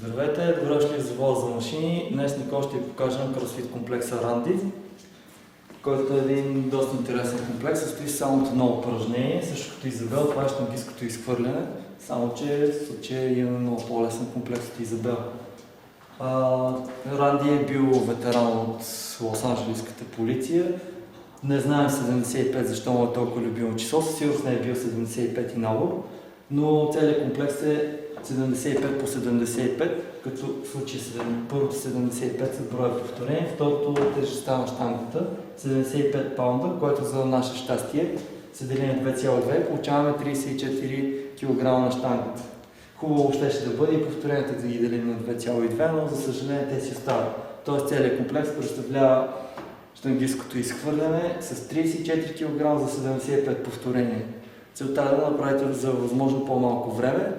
Здравейте, добре дошли в завода за машини. Днес Никол ще ви покажем CrossFit комплекса Ранди, който е един доста интересен комплекс. Състои само от едно упражнение, също като Изабел, това е щангистското изхвърляне, само че в случая имаме много по-лесен комплекс от Изабел. Ранди е бил ветеран от Лос-Анджелиската полиция. Не знаем 75 защо му е толкова любимо число, със сигурност не е бил 75 и много, но целият комплекс е 75 по 75, като в случай първото 75 с броя повторение, второто тежестта на щангата 75 паунда, което за наше щастие се дели на 2,2 получаваме 34 кг на щангата. Хубаво ще да бъде и повторенията да ги делим на 2,2, но за съжаление те си остават. Тоест целият комплекс представлява щангистското изхвърляне с 34 кг за 75 повторения. Целта е да направите за възможно по-малко време,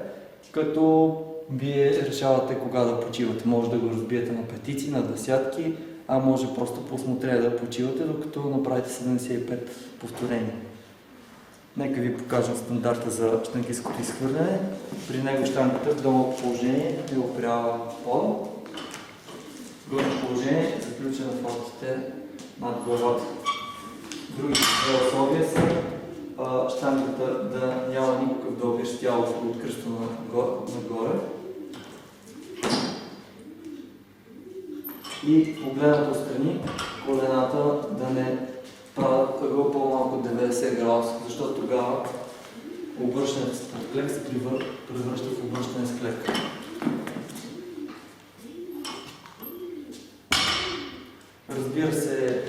като вие решавате кога да почивате. Може да го разбиете на петици, на десятки, а може просто по усмотрение да почивате, докато направите 75 повторения. Нека ви покажем стандарта за щангистското изхвърляне. При него щангата в долно положение е опрява пода. В горно положение е заключена в лактите над главата. Другите условия са щангата да няма никакъв дълбир с тялото от кръста нагоре. И погледнато отстрани, колената да не правят ъгъл по-малко от 90 градуса, защото тогава обръщането с подклек се превръща в обръщане с клек. Разбира се,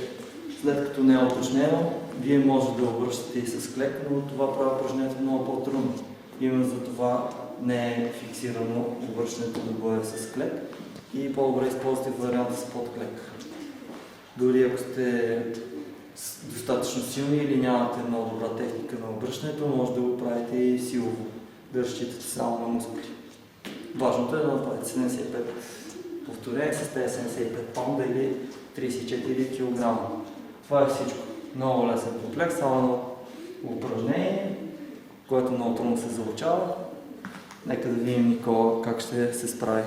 след като не е уточнено, вие може да обръщате и с клек, но това прави упражнението много по-трудно. Именно за това не е фиксирано обръщането да бъде с клек и по-добре използвате варианта с подклек. Дори ако сте достатъчно силни или нямате много добра техника на обръщането, може да го правите и силово, да разчитате само на мускули. Важното е да направите 75 повторения с тези 75 паунда или 34 кг. Това е всичко. Много лесен комплекс, само едно упражнение, което много трудно се заучава. Нека да видим Никола как ще се справи.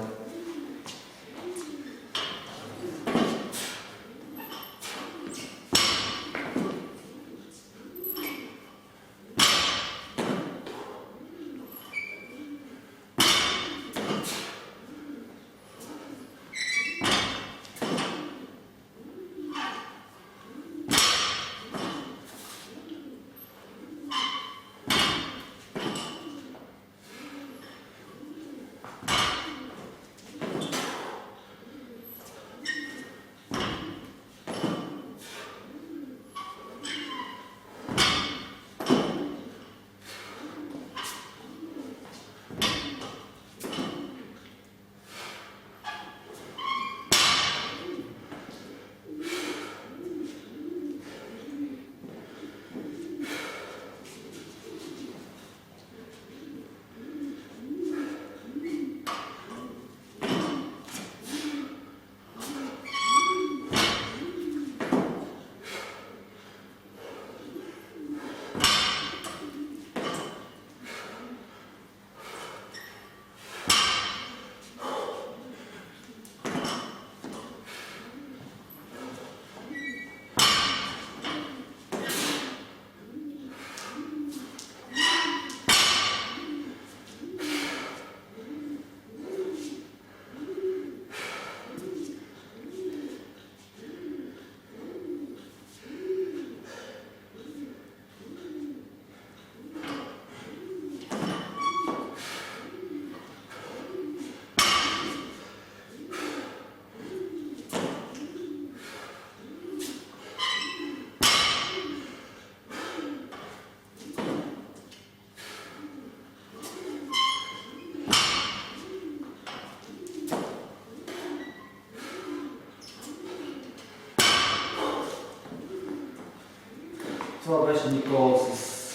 Това беше Никола с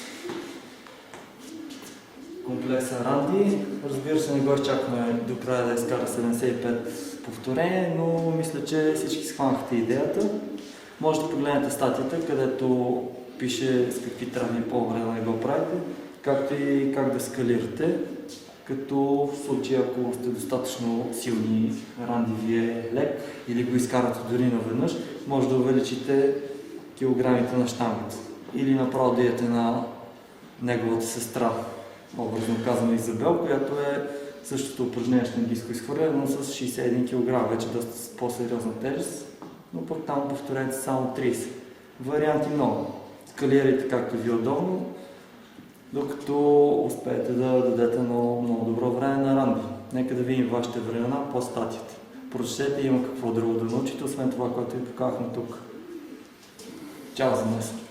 комплекса Ранди. Разбира се, не го изчакваме до края да изкара 75 повторения, но мисля, че всички схванахте идеята. Може да погледнете статията, където пише с какви травми по-добре да не го правите, както и как да скалирате. Като в случая, ако сте достатъчно силни, ранди ви е лек или го изкарате дори наведнъж, може да увеличите килограмите на щангата. Или направо да идете на неговата сестра, образно казана Изабел, която е същото упражнение щангистко изхвърляне, но с 61 кг, вече доста по-сериозна тежест, но пък там повторете само 30. Варианти много. Скалирайте както ви е удобно, докато успеете да дадете много добро време на ранди. Нека да видим вашите времена по статията. Прочетете, има какво друго да научите, освен това, което ви показахме тук. Чао за днес!